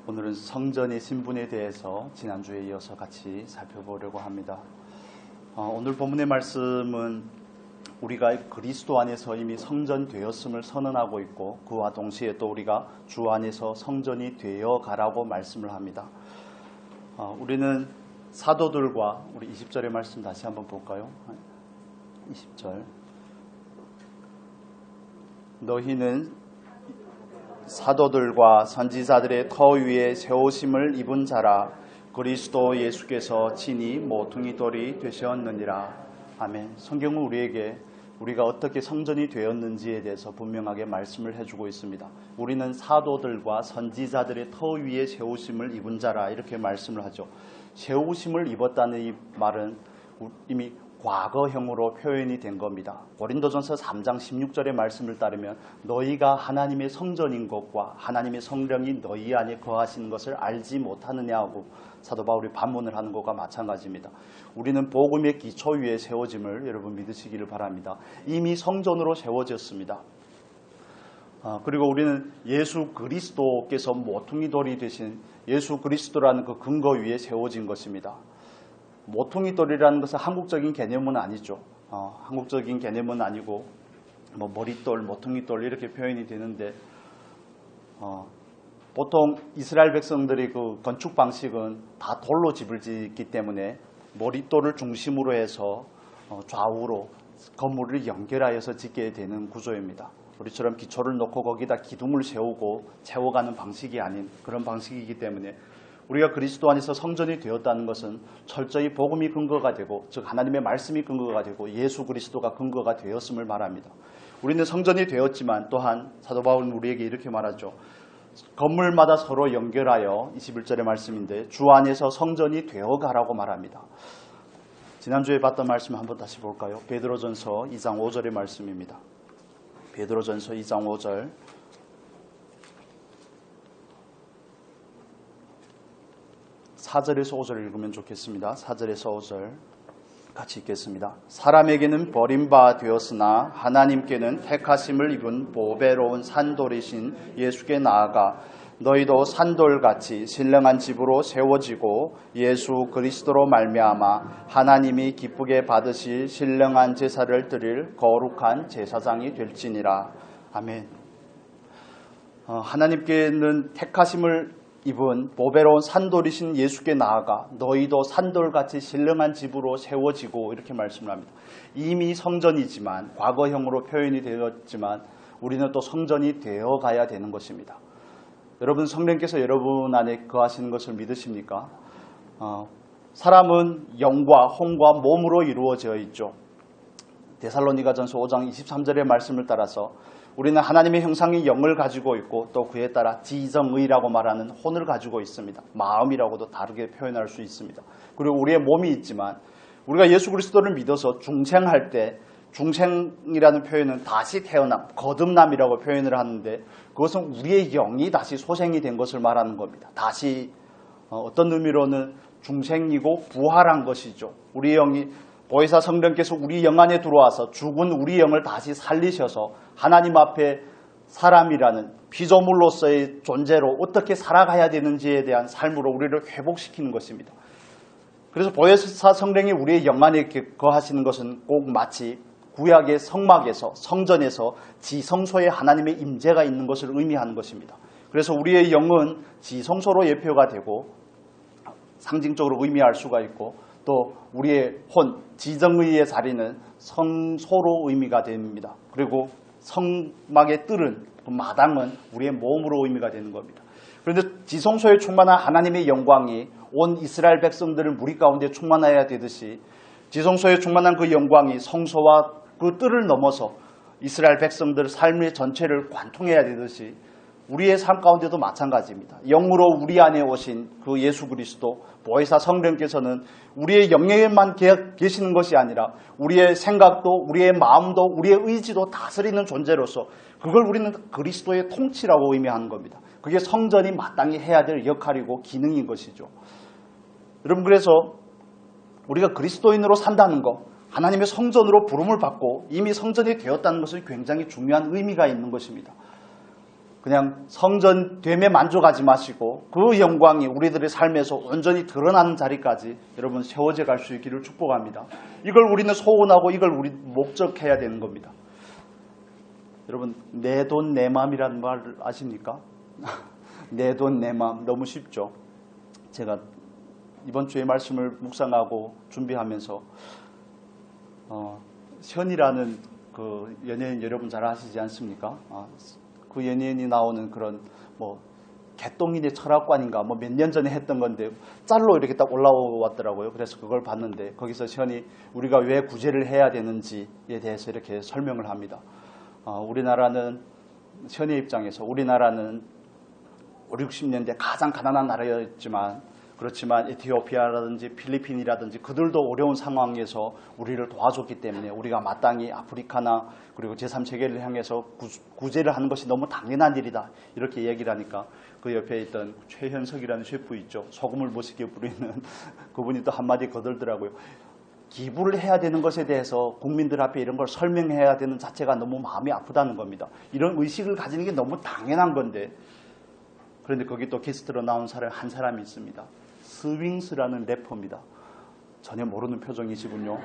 오늘은 성전의 신분에 대해서 지난주에 이어서 같이 살펴보려고 합니다. 오늘 본문의 말씀은 우리가 그리스도 안에서 이미 성전되었음을 선언하고 있고 그와 동시에 또 우리가 주 안에서 성전이 되어 가라고 말씀을 합니다. 우리는 사도들과 우리 20절의 말씀 다시 한번 볼까요? 20절 너희는 사도들과 선지자들의 터 위에 세우심을 입은 자라 그리스도 예수께서 친히 모퉁이 돌이 되셨느니라. 아멘. 성경은 우리에게 우리가 어떻게 성전이 되었는지에 대해서 분명하게 말씀을 해주고 있습니다. 우리는 사도들과 선지자들의 터 위에 세우심을 입은 자라 이렇게 말씀을 하죠. 세우심을 입었다는 이 말은 이미 과거형으로 표현이 된 겁니다. 고린도전서 3장 16절의 말씀을 따르면 너희가 하나님의 성전인 것과 하나님의 성령이 너희 안에 거하시는 것을 알지 못하느냐 하고 사도 바울이 반문을 하는 것과 마찬가지입니다. 우리는 복음의 기초 위에 세워짐을 여러분 믿으시기를 바랍니다. 이미 성전으로 세워졌습니다. 그리고 우리는 예수 그리스도께서 모퉁이 돌이 되신 예수 그리스도라는 그 근거 위에 세워진 것입니다. 모퉁이 돌이라는 것은 한국적인 개념은 아니죠. 한국적인 개념은 아니고 머릿돌, 모퉁이 돌 이렇게 표현이 되는데 보통 이스라엘 백성들의 그 건축 방식은 다 돌로 집을 짓기 때문에 머릿돌을 중심으로 해서 좌우로 건물을 연결하여서 짓게 되는 구조입니다. 우리처럼 기초를 놓고 거기다 기둥을 세우고 채워가는 방식이 아닌 그런 방식이기 때문에 우리가 그리스도 안에서 성전이 되었다는 것은 철저히 복음이 근거가 되고 즉 하나님의 말씀이 근거가 되고 예수 그리스도가 근거가 되었음을 말합니다. 우리는 성전이 되었지만 또한 사도 바울은 우리에게 이렇게 말하죠. 건물마다 서로 연결하여 21절의 말씀인데 주 안에서 성전이 되어가라고 말합니다. 지난주에 봤던 말씀 한번 다시 볼까요? 베드로전서 2장 5절의 말씀입니다. 베드로전서 2장 5절 4절에서 5절 읽으면 좋겠습니다. 4절에서 5절 같이 읽겠습니다. 사람에게는 버림바 되었으나 하나님께는 택하심을 입은 보배로운 산돌이신 예수께 나아가 너희도 산돌같이 신령한 집으로 세워지고 예수 그리스도로 말미암아 하나님이 기쁘게 받으실 신령한 제사를 드릴 거룩한 제사장이 될지니라. 아멘. 하나님께는 택하심을 입은 보배로운 산돌이신 예수께 나아가 너희도 산돌같이 신령한 집으로 세워지고 이렇게 말씀을 합니다. 이미 성전이지만 과거형으로 표현이 되었지만 우리는 또 성전이 되어가야 되는 것입니다. 여러분 성령께서 여러분 안에 거하시는 것을 믿으십니까? 사람은 영과 혼과 몸으로 이루어져 있죠. 데살로니가전서 5장 23절의 말씀을 따라서 우리는 하나님의 형상의 영을 가지고 있고 또 그에 따라 지정의라고 말하는 혼을 가지고 있습니다. 마음이라고도 다르게 표현할 수 있습니다. 그리고 우리의 몸이 있지만 우리가 예수 그리스도를 믿어서 중생할 때 중생이라는 표현은 다시 태어남, 거듭남이라고 표현을 하는데 그것은 우리의 영이 다시 소생이 된 것을 말하는 겁니다. 다시 어떤 의미로는 중생이고 부활한 것이죠. 우리의 영이 보혜사 성령께서 우리 영 안에 들어와서 죽은 우리 영을 다시 살리셔서 하나님 앞에 사람이라는 피조물로서의 존재로 어떻게 살아가야 되는지에 대한 삶으로 우리를 회복시키는 것입니다. 그래서 보혜사 성령이 우리의 영 안에 거하시는 것은 꼭 마치 구약의 성막에서 성전에서 지성소에 하나님의 임재가 있는 것을 의미하는 것입니다. 그래서 우리의 영은 지성소로 예표가 되고 상징적으로 의미할 수가 있고 또 우리의 혼, 지정의의 자리는 성소로 의미가 됩니다. 그리고 성막의 뜰은, 마당은 우리의 몸으로 의미가 되는 겁니다. 그런데 지성소에 충만한 하나님의 영광이 온 이스라엘 백성들을 무리 가운데 충만해야 되듯이 지성소에 충만한 그 영광이 성소와 그 뜰을 넘어서 이스라엘 백성들 삶의 전체를 관통해야 되듯이 우리의 삶 가운데도 마찬가지입니다. 영으로 우리 안에 오신 그 예수 그리스도 보혜사 성령께서는 우리의 영에만 계시는 것이 아니라 우리의 생각도 우리의 마음도 우리의 의지도 다스리는 존재로서 그걸 우리는 그리스도의 통치라고 의미하는 겁니다. 그게 성전이 마땅히 해야 될 역할이고 기능인 것이죠. 여러분 그래서 우리가 그리스도인으로 산다는 것 하나님의 성전으로 부름을 받고 이미 성전이 되었다는 것은 굉장히 중요한 의미가 있는 것입니다. 그냥 성전됨에 만족하지 마시고 그 영광이 우리들의 삶에서 온전히 드러나는 자리까지 여러분 세워져 갈 수 있기를 축복합니다. 이걸 우리는 소원하고 이걸 우리 목적해야 되는 겁니다. 여러분, 내 돈 내 마음이라는 말 아십니까? 내 돈 내 마음 너무 쉽죠. 제가 이번 주에 말씀을 묵상하고 준비하면서 현이라는 그 연예인 여러분 잘 아시지 않습니까? 그 연예인이 나오는 그런 개똥이네 철학관인가 몇 년 전에 했던 건데 짤로 이렇게 딱 올라왔더라고요. 그래서 그걸 봤는데 거기서 현이 우리가 왜 구제를 해야 되는지에 대해서 이렇게 설명을 합니다. 우리나라는 현의 입장에서 우리나라는 5, 60년대 가장 가난한 나라였지만 그렇지만 에티오피아라든지 필리핀이라든지 그들도 어려운 상황에서 우리를 도와줬기 때문에 우리가 마땅히 아프리카나 그리고 제3세계를 향해서 구제를 하는 것이 너무 당연한 일이다. 이렇게 얘기를 하니까 그 옆에 있던 최현석이라는 셰프 있죠. 소금을 멋있게 뿌리는 그분이 또 한마디 거들더라고요. 기부를 해야 되는 것에 대해서 국민들 앞에 이런 걸 설명해야 되는 자체가 너무 마음이 아프다는 겁니다. 이런 의식을 가지는 게 너무 당연한 건데 그런데 거기 또 게스트로 나온 사람 한 사람이 있습니다. 스윙스라는 래퍼입니다. 전혀 모르는 표정이시군요.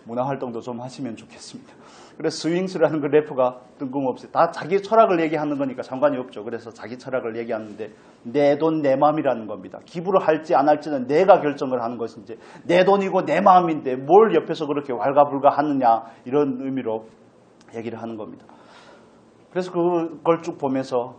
문화활동도 좀 하시면 좋겠습니다. 그래서 스윙스라는 그 래퍼가 뜬금없이 다 자기 철학을 얘기하는 거니까 상관이 없죠. 그래서 자기 철학을 얘기하는데 내 돈 내 마음이라는 겁니다. 기부를 할지 안 할지는 내가 결정을 하는 것인지 내 돈이고 내 마음인데 뭘 옆에서 그렇게 왈가불가 하느냐 이런 의미로 얘기를 하는 겁니다. 그래서 그걸 쭉 보면서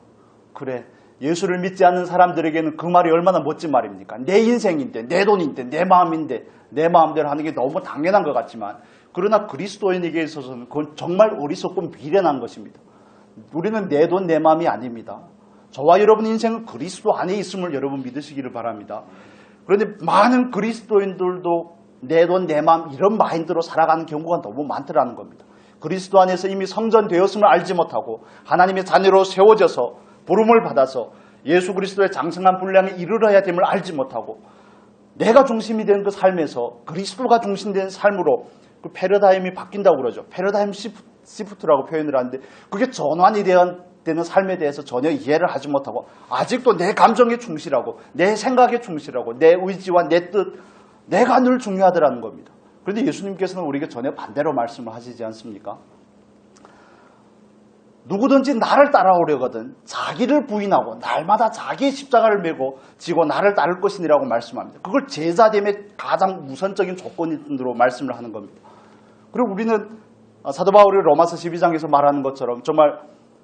그래 예수를 믿지 않는 사람들에게는 그 말이 얼마나 멋진 말입니까? 내 인생인데 내 돈인데 내 마음인데 내 마음대로 하는 게 너무 당연한 것 같지만 그러나 그리스도인에게 있어서는 그건 정말 어리석고 미련한 것입니다. 우리는 내 돈 내 마음이 아닙니다. 저와 여러분 인생은 그리스도 안에 있음을 여러분 믿으시기를 바랍니다. 그런데 많은 그리스도인들도 내 돈 내 마음 이런 마인드로 살아가는 경우가 너무 많더라는 겁니다. 그리스도 안에서 이미 성전되었음을 알지 못하고 하나님의 자녀로 세워져서 부름을 받아서 예수 그리스도의 장성한 분량에 이르러야 됨을 알지 못하고 내가 중심이 된 그 삶에서 그리스도가 중심된 삶으로 그 패러다임이 바뀐다고 그러죠. 패러다임 시프트라고 표현을 하는데 그게 전환이 되는 삶에 대해서 전혀 이해를 하지 못하고 아직도 내 감정에 충실하고 내 생각에 충실하고 내 의지와 내 뜻 내가 늘 중요하더라는 겁니다. 그런데 예수님께서는 우리에게 전혀 반대로 말씀을 하시지 않습니까? 누구든지 나를 따라오려거든 자기를 부인하고 날마다 자기의 십자가를 메고 지고 나를 따를 것이니라고 말씀합니다. 그걸 제자됨의 가장 우선적인 조건으로 말씀을 하는 겁니다. 그리고 우리는 사도 바울이 로마서 12장에서 말하는 것처럼 정말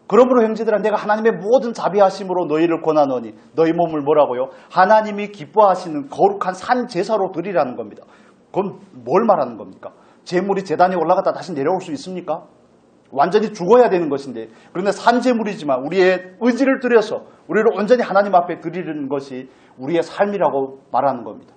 그러므로 형제들아 내가 하나님의 모든 자비하심으로 너희를 권하노니 너희 몸을 뭐라고요? 하나님이 기뻐하시는 거룩한 산 제사로 드리라는 겁니다. 그건 뭘 말하는 겁니까? 제물이 제단에 올라갔다 다시 내려올 수 있습니까? 완전히 죽어야 되는 것인데 그런데 산제물이지만 우리의 의지를 들여서 우리를 온전히 하나님 앞에 드리는 것이 우리의 삶이라고 말하는 겁니다.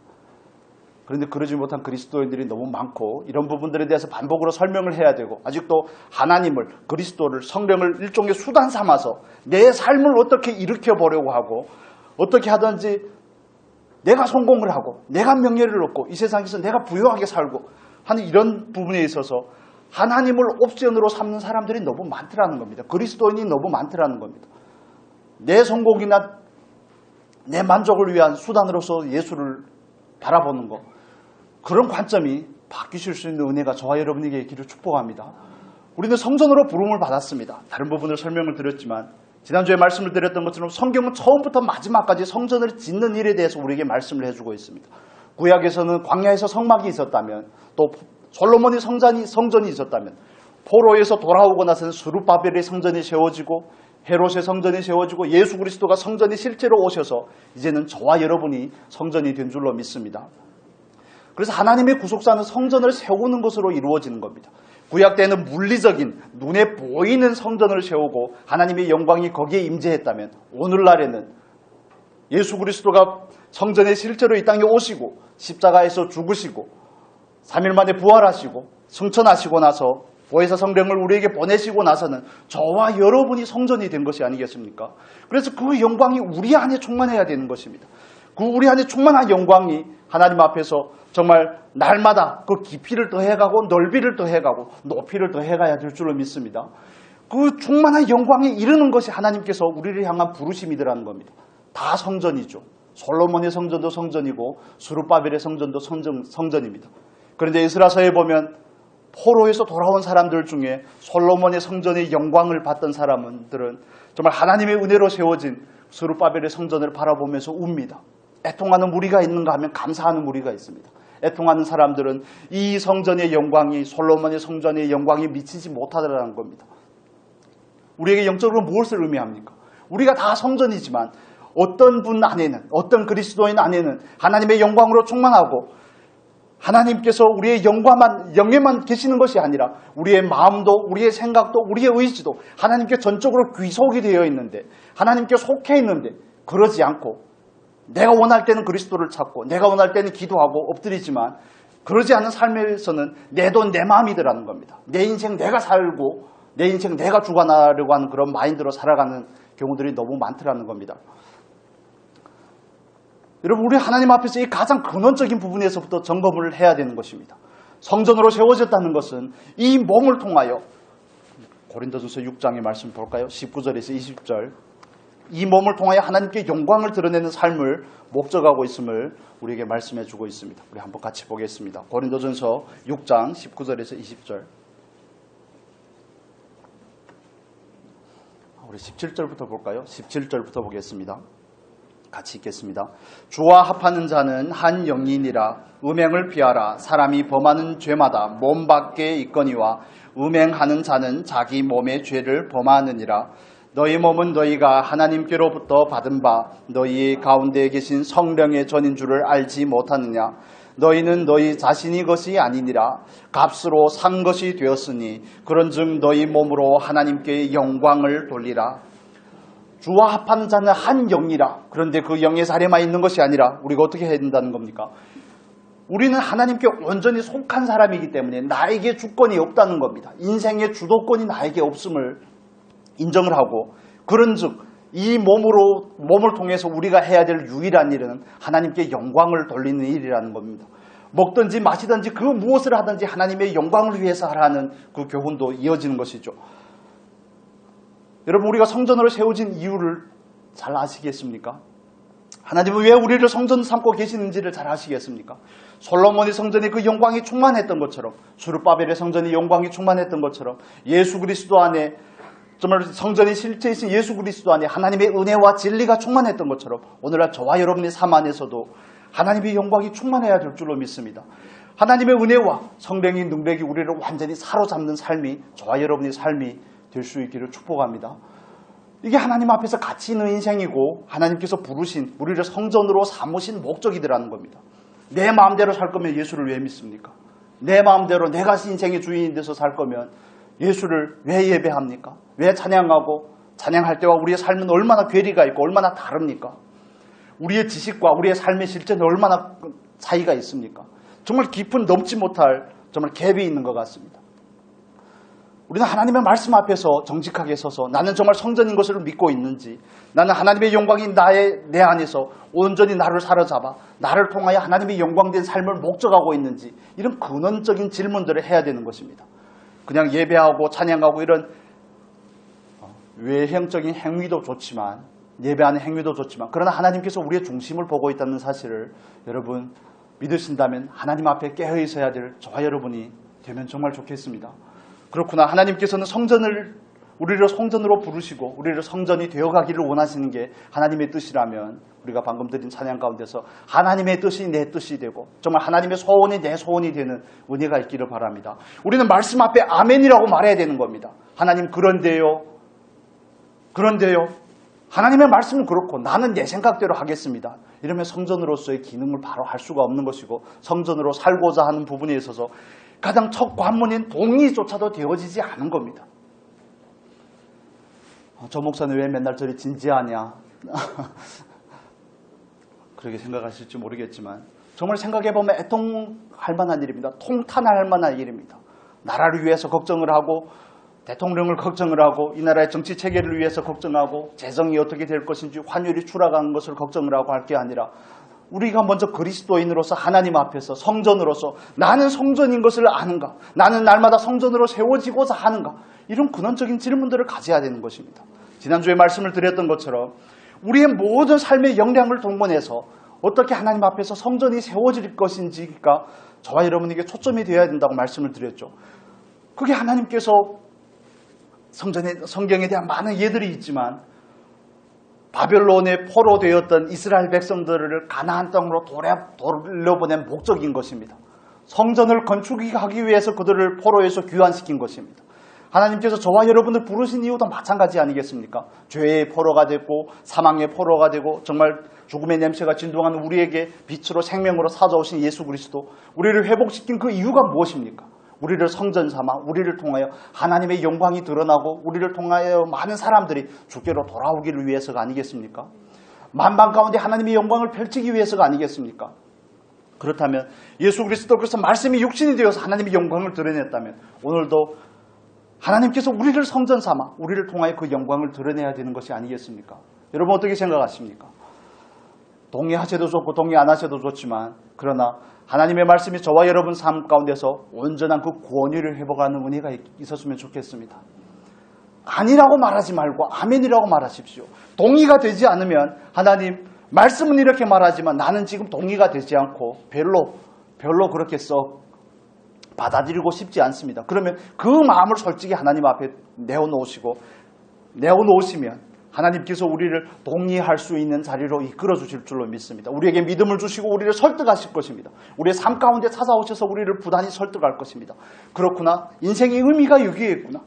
그런데 그러지 못한 그리스도인들이 너무 많고 이런 부분들에 대해서 반복으로 설명을 해야 되고 아직도 하나님을 그리스도를 성령을 일종의 수단 삼아서 내 삶을 어떻게 일으켜보려고 하고 어떻게 하든지 내가 성공을 하고 내가 명예를 얻고 이 세상에서 내가 부유하게 살고 하는 이런 부분에 있어서 하나님을 옵션으로 삼는 사람들이 너무 많더라는 겁니다. 그리스도인이 너무 많더라는 겁니다. 내 성공이나 내 만족을 위한 수단으로서 예수를 바라보는 것 그런 관점이 바뀌실 수 있는 은혜가 저와 여러분에게 있기를 축복합니다. 우리는 성전으로 부름을 받았습니다. 다른 부분을 설명을 드렸지만 지난주에 말씀을 드렸던 것처럼 성경은 처음부터 마지막까지 성전을 짓는 일에 대해서 우리에게 말씀을 해주고 있습니다. 구약에서는 광야에서 성막이 있었다면 또 솔로몬의 성전이 있었다면 포로에서 돌아오고 나서는 스룹바벨의 성전이 세워지고 헤롯의 성전이 세워지고 예수 그리스도가 성전이 실제로 오셔서 이제는 저와 여러분이 성전이 된 줄로 믿습니다. 그래서 하나님의 구속사는 성전을 세우는 것으로 이루어지는 겁니다. 구약 때는 물리적인 눈에 보이는 성전을 세우고 하나님의 영광이 거기에 임재했다면 오늘날에는 예수 그리스도가 성전에 실제로 이 땅에 오시고 십자가에서 죽으시고 3일 만에 부활하시고 승천하시고 나서 보혜사 성령을 우리에게 보내시고 나서는 저와 여러분이 성전이 된 것이 아니겠습니까? 그래서 그 영광이 우리 안에 충만해야 되는 것입니다. 그 우리 안에 충만한 영광이 하나님 앞에서 정말 날마다 그 깊이를 더해가고 넓이를 더해가고 높이를 더해가야 될 줄로 믿습니다. 그 충만한 영광에 이르는 것이 하나님께서 우리를 향한 부르심이더라는 겁니다. 다 성전이죠. 솔로몬의 성전도 성전이고 스룹바벨의 성전도 성전입니다. 그런데 에스라서에 보면 포로에서 돌아온 사람들 중에 솔로몬의 성전의 영광을 받던 사람들은 정말 하나님의 은혜로 세워진 스룹바벨의 성전을 바라보면서 웁니다. 애통하는 무리가 있는가 하면 감사하는 무리가 있습니다. 애통하는 사람들은 이 성전의 영광이 솔로몬의 성전의 영광이 미치지 못하더라는 겁니다. 우리에게 영적으로 무엇을 의미합니까? 우리가 다 성전이지만 어떤 분 안에는, 어떤 그리스도인 안에는 하나님의 영광으로 충만하고 하나님께서 우리의 영에만 계시는 것이 아니라 우리의 마음도, 우리의 생각도, 우리의 의지도 하나님께 전적으로 귀속이 되어 있는데, 하나님께 속해 있는데, 그러지 않고 내가 원할 때는 그리스도를 찾고 내가 원할 때는 기도하고 엎드리지만 그러지 않은 삶에서는 내 돈, 내 마음이더라는 겁니다. 내 인생 내가 살고 내 인생 내가 주관하려고 하는 그런 마인드로 살아가는 경우들이 너무 많더라는 겁니다. 여러분, 우리 하나님 앞에서 이 가장 근원적인 부분에서부터 점검을 해야 되는 것입니다. 성전으로 세워졌다는 것은 이 몸을 통하여, 고린도전서 6장의 말씀 볼까요? 19절에서 20절. 이 몸을 통하여 하나님께 영광을 드러내는 삶을 목적하고 있음을 우리에게 말씀해 주고 있습니다. 우리 한번 같이 보겠습니다. 고린도전서 6장 19절에서 20절. 우리 17절부터 볼까요? 17절부터 보겠습니다. 같이 읽겠습니다. 주와 합하는 자는 한 영이니라. 음행을 피하라. 사람이 범하는 죄마다 몸 밖에 있거니와 음행하는 자는 자기 몸의 죄를 범하느니라. 너희 몸은 너희가 하나님께로부터 받은 바 너희 가운데 계신 성령의 전인 줄을 알지 못하느냐. 너희는 너희 자신이 것이 아니니라. 값으로 산 것이 되었으니 그런즉 너희 몸으로 하나님께 영광을 돌리라. 주와 합하는 자는 한 영이라. 그런데 그 영의 자리만 있는 것이 아니라 우리가 어떻게 해야 된다는 겁니까? 우리는 하나님께 온전히 속한 사람이기 때문에 나에게 주권이 없다는 겁니다. 인생의 주도권이 나에게 없음을 인정을 하고, 그런즉 이 몸을 통해서 우리가 해야 될 유일한 일은 하나님께 영광을 돌리는 일이라는 겁니다. 먹든지 마시든지 그 무엇을 하든지 하나님의 영광을 위해서 하라는 그 교훈도 이어지는 것이죠. 여러분, 우리가 성전으로 세워진 이유를 잘 아시겠습니까? 하나님은 왜 우리를 성전 삼고 계시는지를 잘 아시겠습니까? 솔로몬의 성전에 그 영광이 충만했던 것처럼, 스룹바벨의 성전에 영광이 충만했던 것처럼, 예수 그리스도 안에, 정말 성전이 실체이신 예수 그리스도 안에 하나님의 은혜와 진리가 충만했던 것처럼 오늘날 저와 여러분의 삶 안에서도 하나님의 영광이 충만해야 될 줄로 믿습니다. 하나님의 은혜와 성령의 능력이 우리를 완전히 사로잡는 삶이 저와 여러분의 삶이 될 수 있기를 축복합니다. 이게 하나님 앞에서 가치 있는 인생이고 하나님께서 부르신, 우리를 성전으로 삼으신 목적이더라는 겁니다. 내 마음대로 살 거면 예수를 왜 믿습니까? 내 마음대로 내가 인생의 주인이 돼서 살 거면 예수를 왜 예배합니까? 왜 찬양하고, 찬양할 때와 우리의 삶은 얼마나 괴리가 있고 얼마나 다릅니까? 우리의 지식과 우리의 삶의 실제는 얼마나 차이가 있습니까? 정말 깊은 넘지 못할 정말 갭이 있는 것 같습니다. 우리는 하나님의 말씀 앞에서 정직하게 서서 나는 정말 성전인 것을 믿고 있는지, 나는 하나님의 영광이 내 안에서 온전히 나를 사로잡아 나를 통하여 하나님의 영광된 삶을 목적하고 있는지, 이런 근원적인 질문들을 해야 되는 것입니다. 그냥 예배하고 찬양하고 이런 외형적인 행위도 좋지만, 예배하는 행위도 좋지만, 그러나 하나님께서 우리의 중심을 보고 있다는 사실을 여러분 믿으신다면 하나님 앞에 깨어 있어야 될 저와 여러분이 되면 정말 좋겠습니다. 그렇구나, 하나님께서는 우리를 성전으로 부르시고 우리를 성전이 되어가기를 원하시는 게 하나님의 뜻이라면, 우리가 방금 드린 찬양 가운데서 하나님의 뜻이 내 뜻이 되고 정말 하나님의 소원이 내 소원이 되는 은혜가 있기를 바랍니다. 우리는 말씀 앞에 아멘이라고 말해야 되는 겁니다. 하나님, 그런데요, 하나님의 말씀은 그렇고 나는 내 생각대로 하겠습니다. 이러면 성전으로서의 기능을 바로 할 수가 없는 것이고, 성전으로 살고자 하는 부분에 있어서 가장 첫 관문인 동의조차도 되어지지 않은 겁니다. 저 목사는 왜 맨날 저리 진지하냐 그렇게 생각하실지 모르겠지만, 정말 생각해보면 애통할 만한 일입니다. 통탄할 만한 일입니다. 나라를 위해서 걱정을 하고, 대통령을 걱정을 하고, 이 나라의 정치 체계를 위해서 걱정하고, 재정이 어떻게 될 것인지, 환율이 추락하는 것을 걱정을 하고 할 게 아니라 우리가 먼저 그리스도인으로서 하나님 앞에서 성전으로서 나는 성전인 것을 아는가? 나는 날마다 성전으로 세워지고자 하는가? 이런 근원적인 질문들을 가져야 되는 것입니다. 지난주에 말씀을 드렸던 것처럼 우리의 모든 삶의 역량을 동원해서 어떻게 하나님 앞에서 성전이 세워질 것인지가 저와 여러분에게 초점이 되어야 된다고 말씀을 드렸죠. 그게 하나님께서 성경에 대한 많은 예들이 있지만 바벨론의 포로되었던 이스라엘 백성들을 가나안 땅으로 돌려보낸 목적인 것입니다. 성전을 건축하기 위해서 그들을 포로에서 귀환시킨 것입니다. 하나님께서 저와 여러분을 부르신 이유도 마찬가지 아니겠습니까? 죄의 포로가 되고 사망의 포로가 되고 정말 죽음의 냄새가 진동하는 우리에게 빛으로 생명으로 찾아오신 예수 그리스도, 우리를 회복시킨 그 이유가 무엇입니까? 우리를 성전 삼아 우리를 통하여 하나님의 영광이 드러나고 우리를 통하여 많은 사람들이 주께로 돌아오기를 위해서가 아니겠습니까? 만방 가운데 하나님의 영광을 펼치기 위해서가 아니겠습니까? 그렇다면 예수 그리스도께서 말씀이 육신이 되어서 하나님의 영광을 드러냈다면 오늘도 하나님께서 우리를 성전 삼아 우리를 통하여 그 영광을 드러내야 되는 것이 아니겠습니까? 여러분 어떻게 생각하십니까? 동의하셔도 좋고 동의 안 하셔도 좋지만 그러나 하나님의 말씀이 저와 여러분 삶 가운데서 온전한 그 구원의를 회복하는 은혜가 있었으면 좋겠습니다. 아니라고 말하지 말고 아멘이라고 말하십시오. 동의가 되지 않으면 하나님 말씀은 이렇게 말하지만 나는 지금 동의가 되지 않고 별로 그렇게 썩 받아들이고 싶지 않습니다. 그러면 그 마음을 솔직히 하나님 앞에 내어놓으시면 하나님께서 우리를 동의할 수 있는 자리로 이끌어 주실 줄로 믿습니다. 우리에게 믿음을 주시고 우리를 설득하실 것입니다. 우리의 삶 가운데 찾아오셔서 우리를 부단히 설득할 것입니다. 그렇구나. 인생의 의미가 여기에 있구나.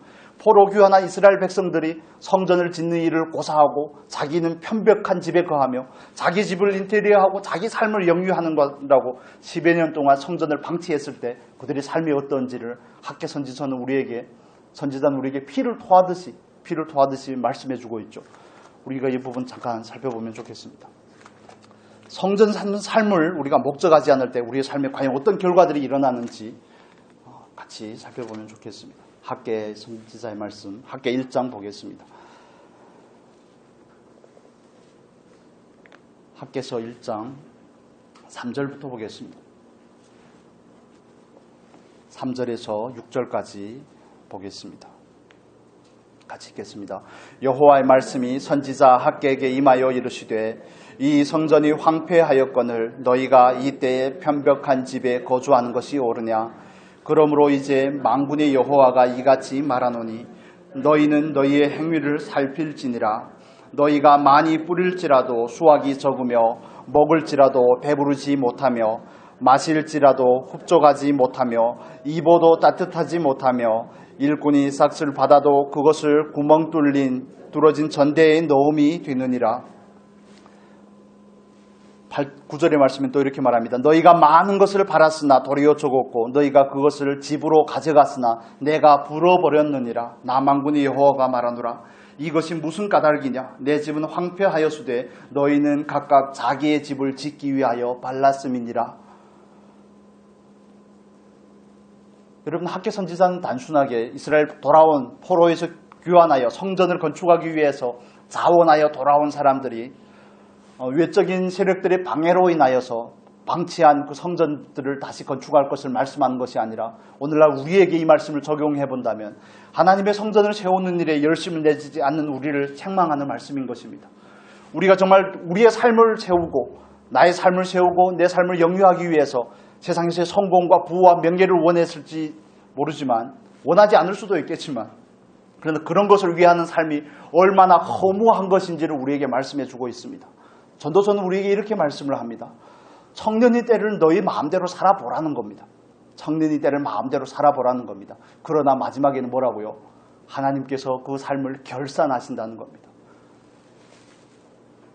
포로 귀환한 이스라엘 백성들이 성전을 짓는 일을 고사하고 자기는 편벽한 집에 거하며 자기 집을 인테리어하고 자기 삶을 영위하는 거라고 10여 년 동안 성전을 방치했을 때 그들의 삶이 어떤지를 학개 선지자는 우리에게 피를 토하듯이 말씀해주고 있죠. 우리가 이 부분 잠깐 살펴보면 좋겠습니다. 성전 삶을 우리가 목적하지 않을 때 우리의 삶에 과연 어떤 결과들이 일어나는지 같이 살펴보면 좋겠습니다. 학개 선지자의 말씀, 학개 1장 보겠습니다. 학개서 1장 3절부터 보겠습니다. 3절에서 6절까지 보겠습니다. 같이 읽겠습니다. 여호와의 말씀이 선지자 학개에게 임하여 이르시되 이 성전이 황폐하였거늘 너희가 이때에 편벽한 집에 거주하는 것이 옳으냐. 그러므로 이제 만군의 여호와가 이같이 말하노니 너희는 너희의 행위를 살필지니라. 너희가 많이 뿌릴지라도 수확이 적으며 먹을지라도 배부르지 못하며 마실지라도 흡족하지 못하며 입어도 따뜻하지 못하며 일꾼이 삭슬 받아도 그것을 구멍 뚫어진 전대에 넣음이 되느니라. 9절의 말씀은 또 이렇게 말합니다. 너희가 많은 것을 팔았으나 도리어 적었고 너희가 그것을 집으로 가져갔으나 내가 불어버렸느니라. 나 만군의 여호와가 말하노라. 이것이 무슨 까닭이냐. 내 집은 황폐하였으되 너희는 각각 자기의 집을 짓기 위하여 발랐음이니라. 여러분 학개 선지자는 단순하게 이스라엘 돌아온 포로에서 귀환하여 성전을 건축하기 위해서 자원하여 돌아온 사람들이 외적인 세력들의 방해로 인하여서 방치한 그 성전들을 다시 건축할 것을 말씀하는 것이 아니라 오늘날 우리에게 이 말씀을 적용해 본다면 하나님의 성전을 세우는 일에 열심을 내지 않는 우리를 책망하는 말씀인 것입니다. 우리가 정말 우리의 삶을 세우고 나의 삶을 세우고 내 삶을 영위하기 위해서 세상에서의 성공과 부와 명예를 원했을지 모르지만 원하지 않을 수도 있겠지만 그런데 그런 것을 위하는 삶이 얼마나 허무한 것인지를 우리에게 말씀해 주고 있습니다. 전도서는 우리에게 이렇게 말씀을 합니다. 청년의 때를 너희 마음대로 살아보라는 겁니다. 청년의 때를 마음대로 살아보라는 겁니다. 그러나 마지막에는 뭐라고요? 하나님께서 그 삶을 결산하신다는 겁니다.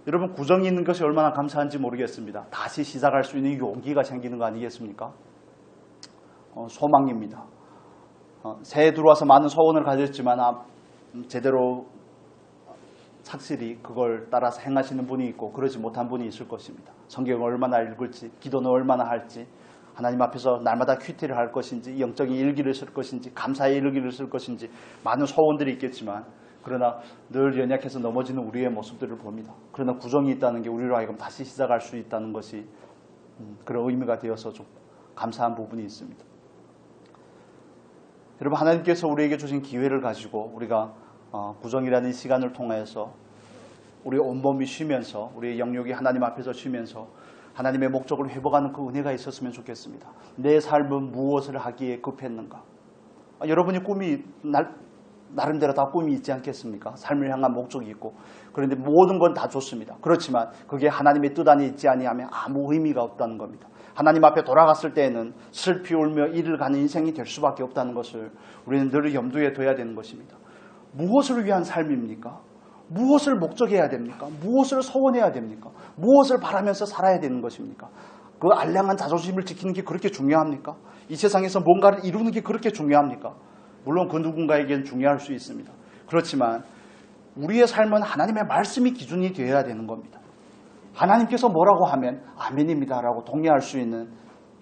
여러분 구정이 있는 것이 얼마나 감사한지 모르겠습니다. 다시 시작할 수 있는 용기가 생기는 거 아니겠습니까? 소망입니다. 새해 들어와서 많은 소원을 가졌지만 제대로 착실히 그걸 따라서 행하시는 분이 있고 그러지 못한 분이 있을 것입니다. 성경을 얼마나 읽을지, 기도는 얼마나 할지, 하나님 앞에서 날마다 큐티를 할 것인지, 영적인 일기를 쓸 것인지, 감사의 일기를 쓸 것인지 많은 소원들이 있겠지만 그러나 늘 연약해서 넘어지는 우리의 모습들을 봅니다. 그러나 구정이 있다는 게 우리로 하여금 다시 시작할 수 있다는 것이 그런 의미가 되어서 좀 감사한 부분이 있습니다. 여러분, 하나님께서 우리에게 주신 기회를 가지고 우리가 구정이라는 시간을 통해서 우리 온몸이 쉬면서 우리의 영역이 하나님 앞에서 쉬면서 하나님의 목적을 회복하는 그 은혜가 있었으면 좋겠습니다. 내 삶은 무엇을 하기에 급했는가? 여러분이 꿈이 나름대로 다 꿈이 있지 않겠습니까? 삶을 향한 목적이 있고, 그런데 모든 건 다 좋습니다. 그렇지만 그게 하나님의 뜻 안에 있지 아니하면 아무 의미가 없다는 겁니다. 하나님 앞에 돌아갔을 때에는 슬피 울며 이를 가는 인생이 될 수밖에 없다는 것을 우리는 늘 염두에 둬야 되는 것입니다. 무엇을 위한 삶입니까? 무엇을 목적해야 됩니까? 무엇을 소원해야 됩니까? 무엇을 바라면서 살아야 되는 것입니까? 그 알량한 자존심을 지키는 게 그렇게 중요합니까? 이 세상에서 뭔가를 이루는 게 그렇게 중요합니까? 물론 그 누군가에겐 중요할 수 있습니다. 그렇지만 우리의 삶은 하나님의 말씀이 기준이 되어야 되는 겁니다. 하나님께서 뭐라고 하면 아멘입니다라고 동의할 수 있는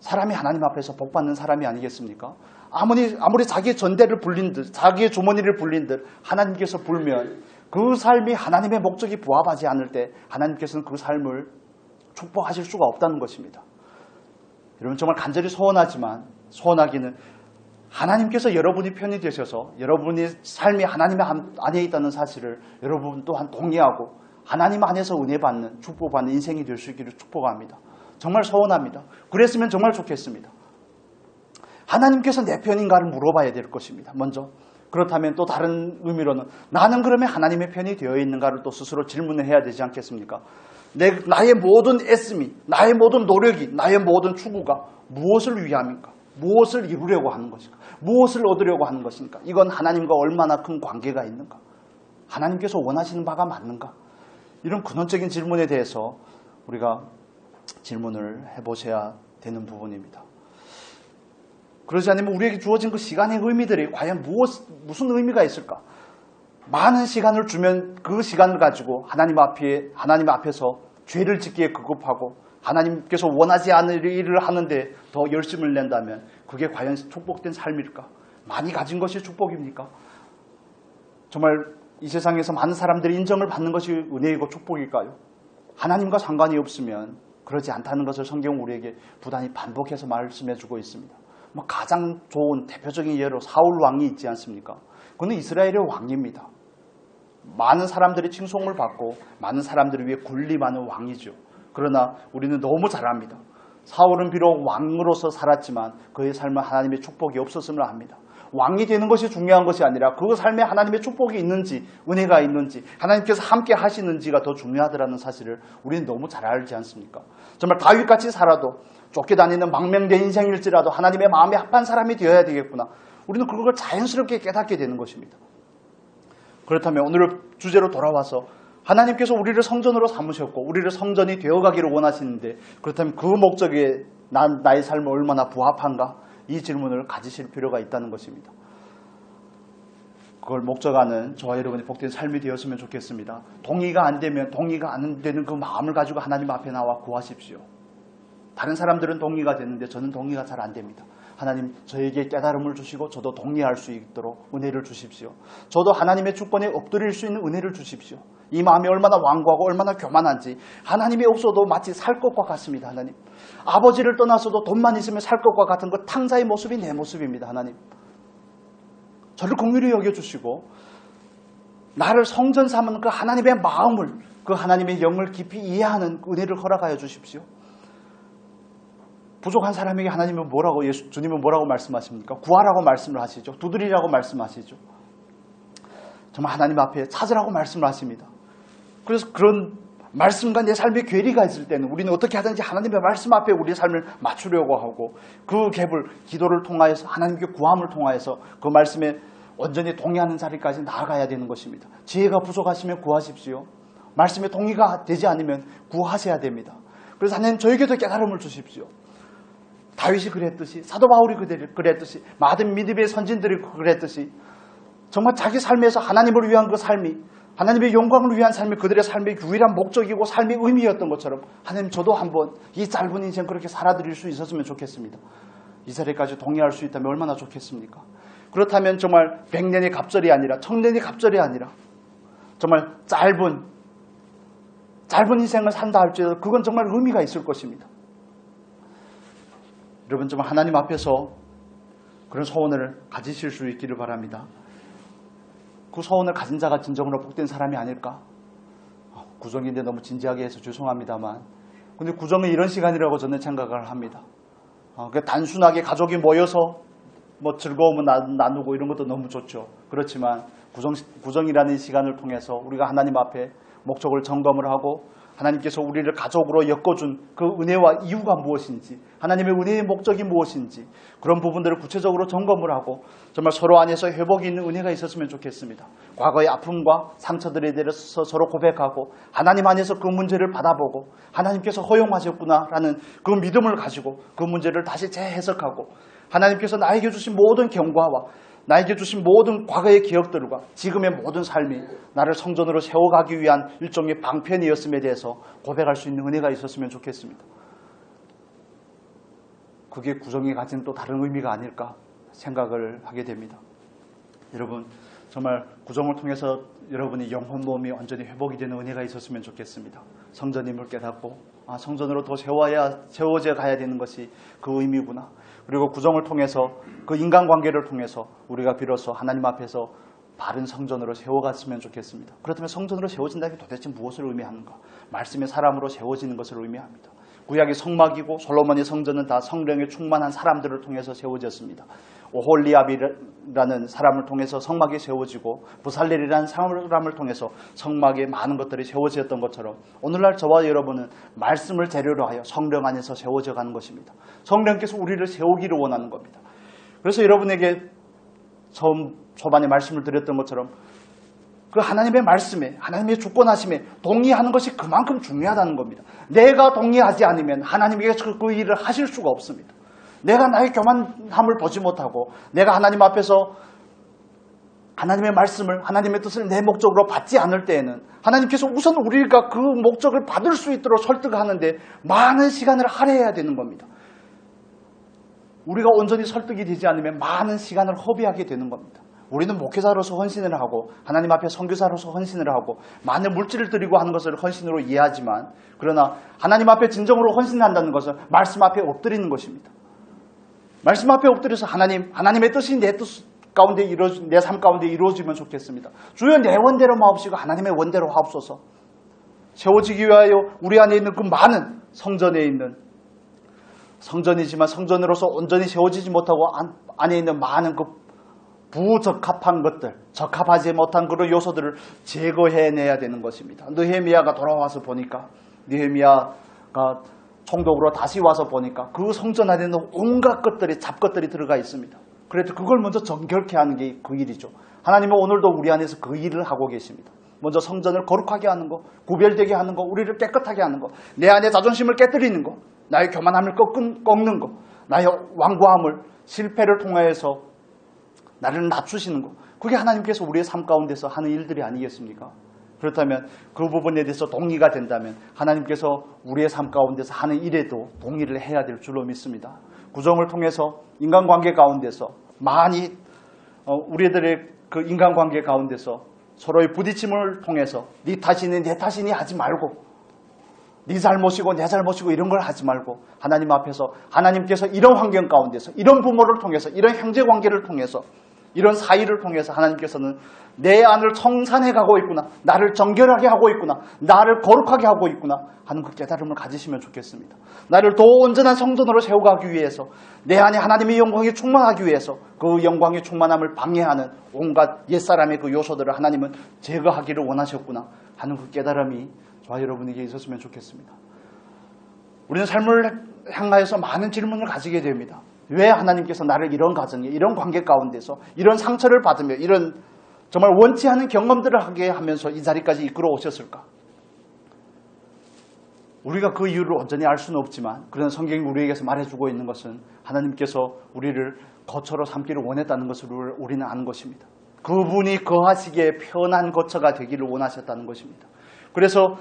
사람이 하나님 앞에서 복받는 사람이 아니겠습니까? 아무리 자기의 전대를 불린 듯, 자기의 주머니를 불린 듯 하나님께서 불면 그 삶이 하나님의 목적이 부합하지 않을 때 하나님께서는 그 삶을 축복하실 수가 없다는 것입니다. 여러분, 정말 간절히 소원하지만 소원하기는 하나님께서 여러분이 편이 되셔서 여러분의 삶이 하나님 안에 있다는 사실을 여러분 또한 동의하고 하나님 안에서 은혜 받는, 축복받는 인생이 될 수 있기를 축복합니다. 정말 소원합니다. 그랬으면 정말 좋겠습니다. 하나님께서 내 편인가를 물어봐야 될 것입니다. 먼저. 그렇다면 또 다른 의미로는 나는 그러면 하나님의 편이 되어 있는가를 또 스스로 질문을 해야 되지 않겠습니까? 나의 모든 애씀이, 나의 모든 노력이, 나의 모든 추구가 무엇을 위함인가? 무엇을 이루려고 하는 것인가? 무엇을 얻으려고 하는 것인가? 이건 하나님과 얼마나 큰 관계가 있는가? 하나님께서 원하시는 바가 맞는가? 이런 근원적인 질문에 대해서 우리가 질문을 해보셔야 되는 부분입니다. 그러지 않으면 우리에게 주어진 그 시간의 의미들이 과연 무슨 의미가 있을까? 많은 시간을 주면 그 시간을 가지고 하나님 앞에서 죄를 짓기에 급급하고 하나님께서 원하지 않을 일을 하는데 더 열심을 낸다면 그게 과연 축복된 삶일까? 많이 가진 것이 축복입니까? 정말 이 세상에서 많은 사람들이 인정을 받는 것이 은혜이고 축복일까요? 하나님과 상관이 없으면 그러지 않다는 것을 성경은 우리에게 부단히 반복해서 말씀해주고 있습니다. 가장 좋은 대표적인 예로 사울 왕이 있지 않습니까? 그는 이스라엘의 왕입니다. 많은 사람들이 칭송을 받고 많은 사람들을 위해 군림하는 왕이죠. 그러나 우리는 너무 잘 압니다. 사울은 비록 왕으로서 살았지만 그의 삶은 하나님의 축복이 없었음을 압니다. 왕이 되는 것이 중요한 것이 아니라 그 삶에 하나님의 축복이 있는지, 은혜가 있는지, 하나님께서 함께 하시는지가 더 중요하다는 사실을 우리는 너무 잘 알지 않습니까? 정말 다윗같이 살아도 쫓겨다니는 망명된 인생일지라도 하나님의 마음에 합한 사람이 되어야 되겠구나. 우리는 그걸 자연스럽게 깨닫게 되는 것입니다. 그렇다면 오늘 주제로 돌아와서 하나님께서 우리를 성전으로 삼으셨고 우리를 성전이 되어가기를 원하시는데 그렇다면 그 목적에 나의 삶은 얼마나 부합한가? 이 질문을 가지실 필요가 있다는 것입니다. 그걸 목적하는 저와 여러분이 복된 삶이 되었으면 좋겠습니다. 동의가 안 되면 동의가 안 되는 그 마음을 가지고 하나님 앞에 나와 구하십시오. 다른 사람들은 동의가 되는데 저는 동의가 잘 안 됩니다. 하나님 저에게 깨달음을 주시고 저도 동의할 수 있도록 은혜를 주십시오. 저도 하나님의 주권에 엎드릴 수 있는 은혜를 주십시오. 이 마음이 얼마나 완고하고 얼마나 교만한지 하나님이 없어도 마치 살 것과 같습니다. 하나님, 아버지를 떠나서도 돈만 있으면 살 것과 같은 그 탕자의 모습이 내 모습입니다. 하나님, 저를 긍휼히 여겨주시고 나를 성전 삼은 그 하나님의 마음을, 그 하나님의 영을 깊이 이해하는 은혜를 허락하여 주십시오. 부족한 사람에게 하나님은 주님은 뭐라고 말씀하십니까? 구하라고 말씀을 하시죠. 두드리라고 말씀하시죠. 정말 하나님 앞에 찾으라고 말씀을 하십니다. 그래서 그런 말씀과 내 삶에 괴리가 있을 때는 우리는 어떻게 하든지 하나님의 말씀 앞에 우리의 삶을 맞추려고 하고 그 갭을 기도를 통하여서 하나님께 구함을 통하여서 그 말씀에 온전히 동의하는 자리까지 나아가야 되는 것입니다. 지혜가 부족하시면 구하십시오. 말씀에 동의가 되지 않으면 구하셔야 됩니다. 그래서 하나님 저에게도 깨달음을 주십시오. 다윗이 그랬듯이, 사도 바울이 그랬듯이, 많은 믿음의 선진들이 그랬듯이 정말 자기 삶에서 하나님을 위한 그 삶이, 하나님의 영광을 위한 삶이 그들의 삶의 유일한 목적이고 삶의 의미였던 것처럼 하나님 저도 한번 이 짧은 인생 그렇게 살아드릴 수 있었으면 좋겠습니다. 이 자리까지 동의할 수 있다면 얼마나 좋겠습니까? 그렇다면 정말 100년의 갑절이 아니라 1000년의 갑절이 아니라 정말 짧은 인생을 산다 할지라도 그건 정말 의미가 있을 것입니다. 여러분, 정말 하나님 앞에서 그런 소원을 가지실 수 있기를 바랍니다. 그 소원을 가진 자가 진정으로 복된 사람이 아닐까? 구정인데 너무 진지하게 해서 죄송합니다만, 근데 구정은 이런 시간이라고 저는 생각을 합니다. 단순하게 가족이 모여서 뭐 즐거움을 나누고 이런 것도 너무 좋죠. 그렇지만 구정이라는 시간을 통해서 우리가 하나님 앞에 목적을 점검을 하고 하나님께서 우리를 가족으로 엮어준 그 은혜와 이유가 무엇인지, 하나님의 은혜의 목적이 무엇인지, 그런 부분들을 구체적으로 점검을 하고 정말 서로 안에서 회복이 있는 은혜가 있었으면 좋겠습니다. 과거의 아픔과 상처들에 대해서 서로 고백하고 하나님 안에서 그 문제를 받아보고 하나님께서 허용하셨구나라는 그 믿음을 가지고 그 문제를 다시 재해석하고 하나님께서 나에게 주신 모든 경과와 나에게 주신 모든 과거의 기억들과 지금의 모든 삶이 나를 성전으로 세워가기 위한 일종의 방편이었음에 대해서 고백할 수 있는 은혜가 있었으면 좋겠습니다. 그게 구정이 가진 또 다른 의미가 아닐까 생각을 하게 됩니다. 여러분, 정말 구정을 통해서 여러분의 영혼 몸이 완전히 회복이 되는 은혜가 있었으면 좋겠습니다. 성전임을 깨닫고 성전으로 더 세워져 가야 되는 것이 그 의미구나. 그리고 구정을 통해서 그 인간관계를 통해서 우리가 비로소 하나님 앞에서 바른 성전으로 세워갔으면 좋겠습니다. 그렇다면 성전으로 세워진다는 게 도대체 무엇을 의미하는가? 말씀의 사람으로 세워지는 것을 의미합니다. 구약이 성막이고 솔로몬의 성전은 다 성령에 충만한 사람들을 통해서 세워졌습니다. 오홀리압이라는 사람을 통해서 성막이 세워지고 부살렐이라는 사람을 통해서 성막에 많은 것들이 세워졌던 것처럼 오늘날 저와 여러분은 말씀을 재료로 하여 성령 안에서 세워져 가는 것입니다. 성령께서 우리를 세우기를 원하는 겁니다. 그래서 여러분에게 초반에 말씀을 드렸던 것처럼 그 하나님의 말씀에, 하나님의 주권하심에 동의하는 것이 그만큼 중요하다는 겁니다. 내가 동의하지 않으면 하나님께서 그 일을 하실 수가 없습니다. 내가 나의 교만함을 보지 못하고 내가 하나님 앞에서 하나님의 말씀을, 하나님의 뜻을 내 목적으로 받지 않을 때에는 하나님께서 우선 우리가 그 목적을 받을 수 있도록 설득하는데 많은 시간을 할애해야 되는 겁니다. 우리가 온전히 설득이 되지 않으면 많은 시간을 허비하게 되는 겁니다. 우리는 목회자로서 헌신을 하고 하나님 앞에 선교사로서 헌신을 하고 많은 물질을 드리고 하는 것을 헌신으로 이해하지만, 그러나 하나님 앞에 진정으로 헌신한다는 것은 말씀 앞에 엎드리는 것입니다. 말씀 앞에 엎드려서 하나님의 뜻이 내 뜻 가운데 내 삶 가운데 이루어지면 좋겠습니다. 주여 내 원대로 마옵시고 하나님의 원대로 하옵소서. 세워지기 위하여 우리 안에 있는 그 많은 성전에 있는 성전이지만 성전으로서 온전히 세워지지 못하고 안에 있는 많은 그 부적합한 것들, 적합하지 못한 그런 요소들을 제거해내야 되는 것입니다. 느헤미야가 돌아와서 보니까, 느헤미야가 총독으로 다시 와서 보니까 그 성전 안에는 온갖 것들이, 잡것들이 들어가 있습니다. 그래도 그걸 먼저 정결케 하는 게 그 일이죠. 하나님은 오늘도 우리 안에서 그 일을 하고 계십니다. 먼저 성전을 거룩하게 하는 거, 구별되게 하는 거, 우리를 깨끗하게 하는 거, 내 안에 자존심을 깨뜨리는 거, 나의 교만함을 꺾는 거, 나의 완고함을, 실패를 통해서 나를 낮추시는 것, 그게 하나님께서 우리의 삶 가운데서 하는 일들이 아니겠습니까? 그렇다면 그 부분에 대해서 동의가 된다면 하나님께서 우리의 삶 가운데서 하는 일에도 동의를 해야 될 줄로 믿습니다. 구정을 통해서 인간관계 가운데서 많이 우리들의 그 인간관계 가운데서 서로의 부딪힘을 통해서 네 탓이니 내 탓이니 하지 말고, 네 잘못이고 내 잘못이고 이런 걸 하지 말고 하나님 앞에서 하나님께서 이런 환경 가운데서 이런 부모를 통해서 이런 형제관계를 통해서 이런 사이를 통해서 하나님께서는 내 안을 청산해 가고 있구나, 나를 정결하게 하고 있구나, 나를 거룩하게 하고 있구나 하는 그 깨달음을 가지시면 좋겠습니다. 나를 더 온전한 성전으로 세워가기 위해서, 내 안에 하나님의 영광이 충만하기 위해서 그 영광의 충만함을 방해하는 온갖 옛사람의 그 요소들을 하나님은 제거하기를 원하셨구나 하는 그 깨달음이 저와 여러분에게 있었으면 좋겠습니다. 우리는 삶을 향하여서 많은 질문을 가지게 됩니다. 왜 하나님께서 나를 이런 가정에, 이런 관계 가운데서 이런 상처를 받으며 이런 정말 원치 않은 경험들을 하게 하면서 이 자리까지 이끌어 오셨을까? 우리가 그 이유를 온전히 알 수는 없지만, 그런 성경이 우리에게서 말해주고 있는 것은 하나님께서 우리를 거처로 삼기를 원했다는 것을 우리는 아는 것입니다. 그분이 거하시기에 편한 거처가 되기를 원하셨다는 것입니다. 그래서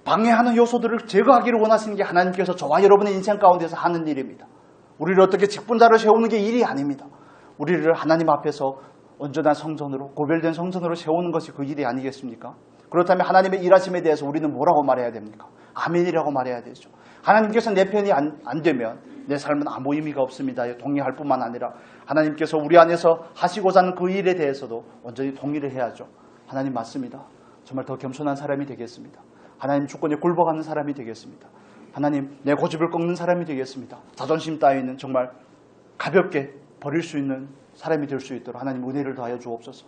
방해하는 요소들을 제거하기를 원하시는 게 하나님께서 저와 여러분의 인생 가운데서 하는 일입니다. 우리를 어떻게 직분자로 세우는 게 일이 아닙니다. 우리를 하나님 앞에서 온전한 성전으로, 고별된 성전으로 세우는 것이 그 일이 아니겠습니까? 그렇다면 하나님의 일하심에 대해서 우리는 뭐라고 말해야 됩니까? 아멘이라고 말해야 되죠. 하나님께서 내 편이 안 되면 내 삶은 아무 의미가 없습니다. 동의할 뿐만 아니라 하나님께서 우리 안에서 하시고자 하는 그 일에 대해서도 온전히 동의를 해야죠. 하나님 맞습니다. 정말 더 겸손한 사람이 되겠습니다. 하나님 주권에 굴복하는 사람이 되겠습니다. 하나님 내 고집을 꺾는 사람이 되겠습니다. 자존심 따위는 정말 가볍게 버릴 수 있는 사람이 될 수 있도록 하나님 은혜를 더하여 주옵소서.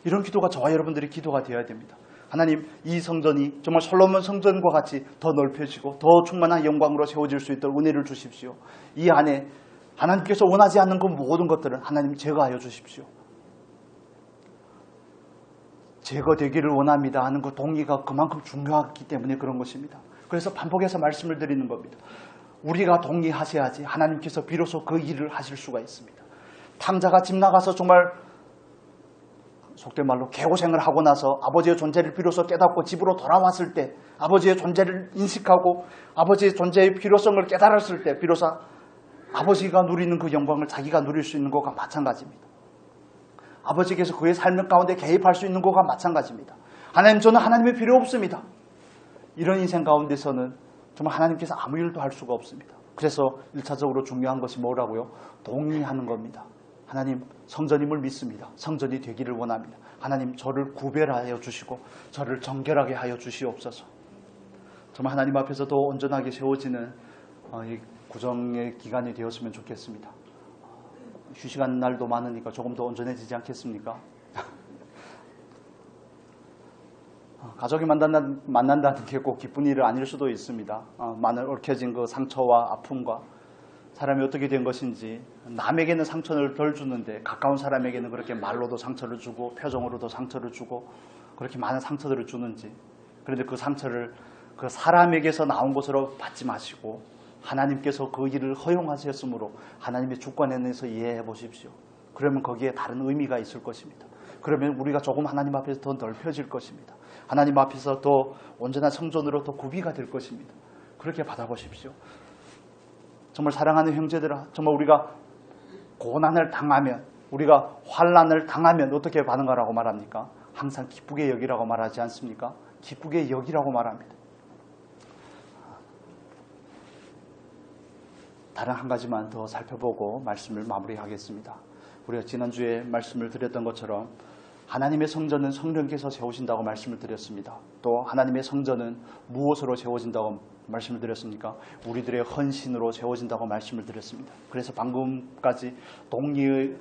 이런 기도가 저와 여러분들의 기도가 되어야 됩니다. 하나님 이 성전이 정말 솔로몬 성전과 같이 더 넓혀지고 더 충만한 영광으로 세워질 수 있도록 은혜를 주십시오. 이 안에 하나님께서 원하지 않는 그 모든 것들을 하나님 제거하여 주십시오. 제거되기를 원합니다 하는 그 동의가 그만큼 중요하기 때문에 그런 것입니다. 그래서 반복해서 말씀을 드리는 겁니다. 우리가 동의하셔야지 하나님께서 비로소 그 일을 하실 수가 있습니다. 탐자가 집 나가서 정말 속된 말로 개고생을 하고 나서 아버지의 존재를 비로소 깨닫고 집으로 돌아왔을 때 아버지의 존재를 인식하고 아버지의 존재의 필요성을 깨달았을 때 비로소 아버지가 누리는 그 영광을 자기가 누릴 수 있는 것과 마찬가지입니다. 아버지께서 그의 삶 가운데 개입할 수 있는 것과 마찬가지입니다. 하나님 저는 하나님이 필요 없습니다. 이런 인생 가운데서는 정말 하나님께서 아무 일도 할 수가 없습니다. 그래서 1차적으로 중요한 것이 뭐라고요? 동의하는 겁니다. 하나님 성전임을 믿습니다. 성전이 되기를 원합니다. 하나님 저를 구별하여 주시고 저를 정결하게 하여 주시옵소서. 정말 하나님 앞에서 더 온전하게 세워지는 이 구정의 기간이 되었으면 좋겠습니다. 휴식하는 날도 많으니까 조금 더 온전해지지 않겠습니까? 가족이 만난다는 게 꼭 기쁜 일은 아닐 수도 있습니다. 많은 얽혀진 그 상처와 아픔과 사람이 어떻게 된 것인지 남에게는 상처를 덜 주는데 가까운 사람에게는 그렇게 말로도 상처를 주고 표정으로도 상처를 주고 그렇게 많은 상처들을 주는지, 그런데 그 상처를 그 사람에게서 나온 것으로 받지 마시고 하나님께서 그 일을 허용하셨으므로 하나님의 주권 안에서 이해해 보십시오. 그러면 거기에 다른 의미가 있을 것입니다. 그러면 우리가 조금 하나님 앞에서 더 넓혀질 것입니다. 하나님 앞에서 더 온전한 성전으로 더 구비가 될 것입니다. 그렇게 받아보십시오. 정말 사랑하는 형제들아, 정말 우리가 고난을 당하면, 우리가 환난을 당하면 어떻게 반응하라고 말합니까? 항상 기쁘게 여기라고 말하지 않습니까? 기쁘게 여기라고 말합니다. 다른 한 가지만 더 살펴보고 말씀을 마무리하겠습니다. 우리가 지난주에 말씀을 드렸던 것처럼 하나님의 성전은 성령께서 세우신다고 말씀을 드렸습니다. 또 하나님의 성전은 무엇으로 세워진다고 말씀을 드렸습니까? 우리들의 헌신으로 세워진다고 말씀을 드렸습니다. 그래서 방금까지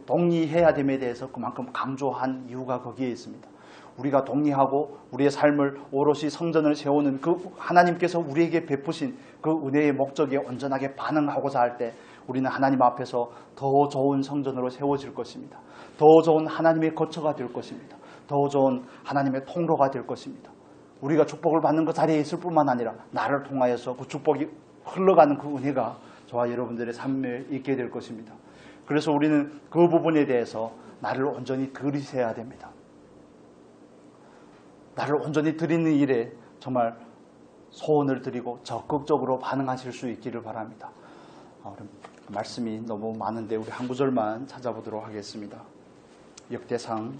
동의해야 됨에 대해서 그만큼 강조한 이유가 거기에 있습니다. 우리가 동의하고 우리의 삶을 오롯이 성전을 세우는 그 하나님께서 우리에게 베푸신 그 은혜의 목적에 온전하게 반응하고자 할 때 우리는 하나님 앞에서 더 좋은 성전으로 세워질 것입니다. 더 좋은 하나님의 거처가 될 것입니다. 더 좋은 하나님의 통로가 될 것입니다. 우리가 축복을 받는 그 자리에 있을 뿐만 아니라 나를 통하여서 그 축복이 흘러가는 그 은혜가 저와 여러분들의 삶에 있게 될 것입니다. 그래서 우리는 그 부분에 대해서 나를 온전히 들이셔야 됩니다. 나를 온전히 드리는 일에 정말 소원을 드리고 적극적으로 반응하실 수 있기를 바랍니다. 말씀이 너무 많은데 우리 한 구절만 찾아보도록 하겠습니다. 역대상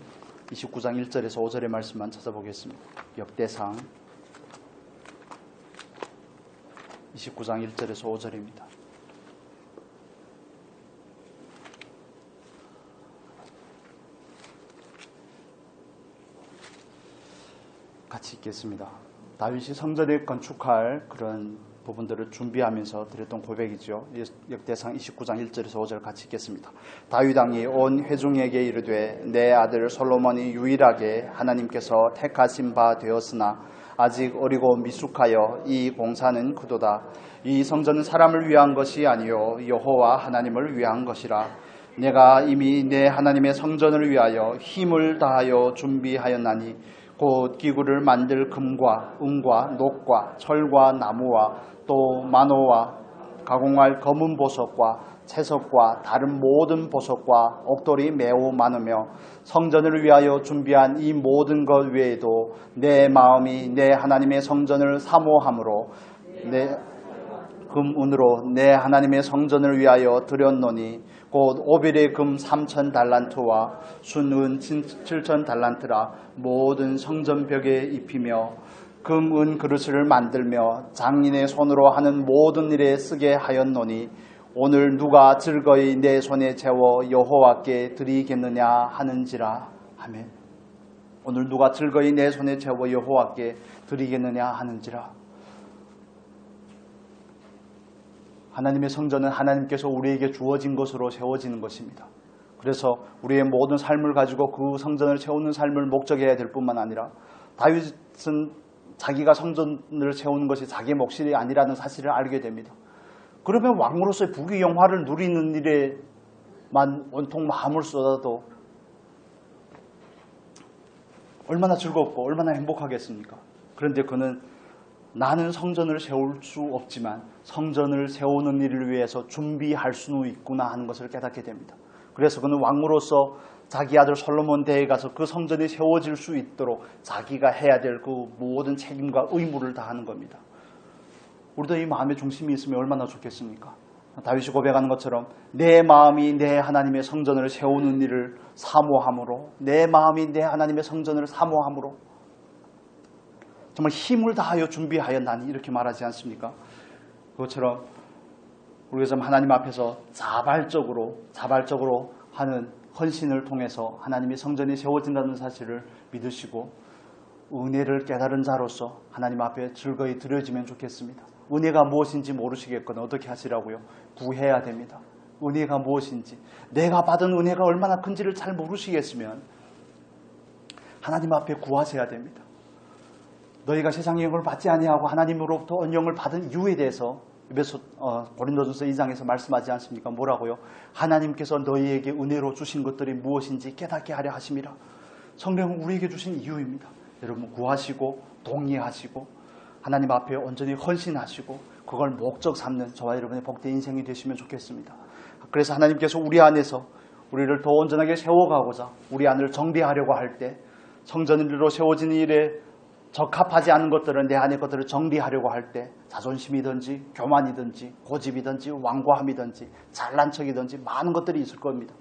29장 1절에서 5절의 말씀만 찾아보겠습니다. 역대상 29장 1절에서 5절입니다. 같이 읽겠습니다. 다윗이 성전을 건축할 그런 부분들을 준비하면서 드렸던 고백이죠. 역대상 29장 1절에서 5절 같이 읽겠습니다. 다윗 왕이 온 회중에게 이르되 내 아들 솔로몬이 유일하게 하나님께서 택하신 바 되었으나 아직 어리고 미숙하여 이 공사는 그도다. 이 성전은 사람을 위한 것이 아니요 여호와 하나님을 위한 것이라. 내가 이미 내 하나님의 성전을 위하여 힘을 다하여 준비하였나니 곧 기구를 만들 금과 은과 녹과 철과 나무와 또 만호와 가공할 검은 보석과 채석과 다른 모든 보석과 옥돌이 매우 많으며 성전을 위하여 준비한 이 모든 것 외에도 내 마음이 내 하나님의 성전을 사모함으로 금은으로 내 하나님의 성전을 위하여 드렸노니 곧 오빌의 금 3,000달란트와 순은 7,000달란트라 모든 성전벽에 입히며 금은 그릇을 만들며 장인의 손으로 하는 모든 일에 쓰게 하였노니 오늘 누가 즐거이 내 손에 채워 여호와께 드리겠느냐 하는지라. 아멘. 오늘 누가 즐거이 내 손에 채워 여호와께 드리겠느냐 하는지라. 하나님의 성전은 하나님께서 우리에게 주어진 것으로 세워지는 것입니다. 그래서 우리의 모든 삶을 가지고 그 성전을 세우는 삶을 목적해야 될 뿐만 아니라 다윗은 자기가 성전을 세우는 것이 자기의 몫이 아니라는 사실을 알게 됩니다. 그러면 왕으로서의 부귀 영화를 누리는 일에만 온통 마음을 쏟아도 얼마나 즐겁고 얼마나 행복하겠습니까? 그런데 그는 나는 성전을 세울 수 없지만 성전을 세우는 일을 위해서 준비할 수는 있구나 하는 것을 깨닫게 됩니다. 그래서 그는 왕으로서 자기 아들 솔로몬 대에 가서 그 성전이 세워질 수 있도록 자기가 해야 될 그 모든 책임과 의무를 다하는 겁니다. 우리도 이 마음의 중심이 있으면 얼마나 좋겠습니까? 다윗이 고백하는 것처럼 내 마음이 내 하나님의 성전을 세우는 일을 사모함으로, 내 마음이 내 하나님의 성전을 사모함으로 정말 힘을 다하여 준비하여 나니, 이렇게 말하지 않습니까? 그것처럼 우리가 좀 하나님 앞에서 자발적으로 하는 헌신을 통해서 하나님의 성전이 세워진다는 사실을 믿으시고 은혜를 깨달은 자로서 하나님 앞에 즐거이 드려지면 좋겠습니다. 은혜가 무엇인지 모르시겠거든 어떻게 하시라고요? 구해야 됩니다. 은혜가 무엇인지, 내가 받은 은혜가 얼마나 큰지를 잘 모르시겠으면 하나님 앞에 구하셔야 됩니다. 너희가 세상의 영을 받지 아니하고 하나님으로부터 언영을 받은 이유에 대해서 고린도전서 2장에서 말씀하지 않습니까? 뭐라고요? 하나님께서 너희에게 은혜로 주신 것들이 무엇인지 깨닫게 하려 하심이라. 성령은 우리에게 주신 이유입니다. 여러분 구하시고 동의하시고 하나님 앞에 온전히 헌신하시고 그걸 목적 삼는 저와 여러분의 복된 인생이 되시면 좋겠습니다. 그래서 하나님께서 우리 안에서 우리를 더 온전하게 세워가고자 우리 안을 정비하려고 할 때, 성전으로 세워지는 일에 적합하지 않은 것들은, 내 안의 것들을 정리하려고 할 때, 자존심이든지 교만이든지 고집이든지 완고함이든지 잘난 척이든지 많은 것들이 있을 겁니다.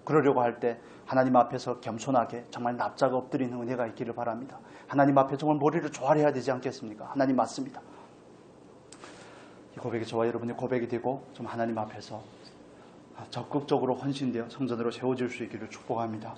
그러려고 할 때 하나님 앞에서 겸손하게 정말 납작 엎드리는 은혜가 있기를 바랍니다. 하나님 앞에 정말 머리를 조아려야 되지 않겠습니까? 하나님 맞습니다. 이 고백이 저와 여러분의 고백이 되고 좀 하나님 앞에서 적극적으로 헌신되어 성전으로 세워질 수 있기를 축복합니다.